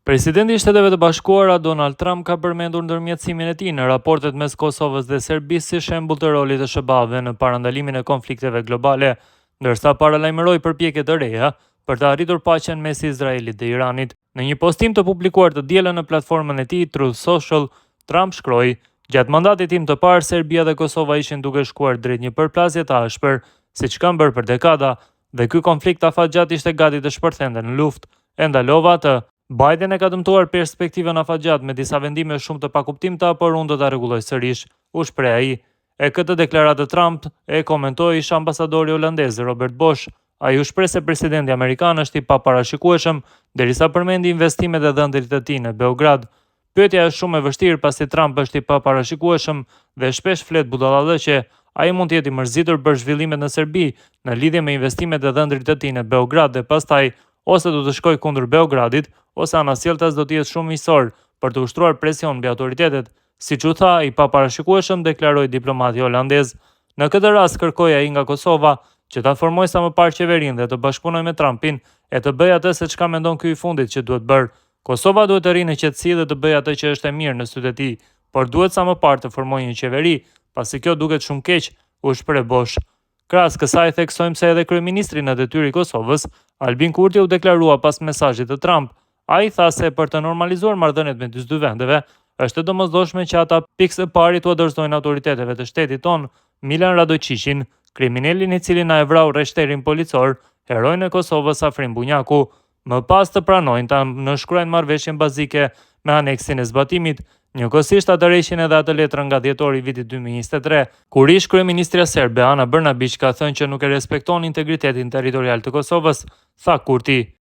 Presidenti i Shteteve të Bashkuara Donald Trump ka përmendur ndërmjetësimin e tij në raportet mes Kosovës dhe Serbisë si shembull të rolit të SBA-ve në parandalimin e konflikteve globale, ndërsa paralajmëroi përpjekje të reja për të arritur paqen mes Izraelit dhe Iranit. Në një postim të publikuar të dielën në platformën e tij Truth Social, Trump shkroi: "Gjatë mandatit tim të parë, Serbia dhe Kosova ishin duke shkuar drejt një përplasje të ashpër, siç kanë bërë për dekada, dhe ky konflikt afatgjat ishte gati të shpërthente në luftë. E ndalova atë. Biden e ka dëmtuar perspektivën afatgjat me disa vendime shumë të pakuptimta, por unë do ta rregulloj sërish", u shpreh ai. E këtë deklaratë Trump e komentoi ish ambasadori holandez Robert Bosch. Ai u shpreh se presidenti amerikan është i paparashikueshëm, derisa përmendi investimet e dhëndrit të tij në Beograd. Pyetja është shumë e vështirë pasi Trump është i paparashikueshëm dhe shpesh flet budallallëqe. Ai mund të jetë i mërzitur për zhvillimet në Serbi në lidhje me investimet e dhëndrit të tij në Beograd dhe pastaj ose do të shkojë kundër Beogradit, ose anasjelltas do të jetë shumë miqësor për të ushtruar presion mbi autoritetet, siç u tha i paparashikueshëm, deklaroi diplomati holandez. Në këtë rast kërkoi ai nga Kosova që ta formojë sa më parë qeverinë dhe të bashkëpunojë me Trumpin e të bëjë atë se çka mendon ky i fundit që duhet bërë. Kosova duhet të rrinë në qetësi dhe të bëjë atë që është e mirë në sytë e tij, por duhet sa më parë të formojë një qeveri, pasi kjo duket shumë keq, u shpreh Bosch. Krahas kësaj theksojmë se edhe kryeministri në detyrë i Kosovës, Albin Kurti, u deklarua pas mesazhit të Trump. Ai tha se për të normalizuar marrëdhëniet me dy vendeve, është e domosdoshme që ata pikë së pari t'u dorëzojnë autoriteteve të shtetit ton Milan Radojqićin, kriminalin i cili na e vrau rreshterin policor, heroin e Kosovës Afrim Bunjaku, më pas të pranojnë ta nënshkruajnë marrëveshjen bazike me aneksin e zbatimit. Njëkohësisht ata rreqin edhe atë letrën nga dhjetori i vitit 2023, kur ish kryeministria serbe Ana Brnabić ka thënë që nuk e respekton integritetin territorial të Kosovës, tha Kurti.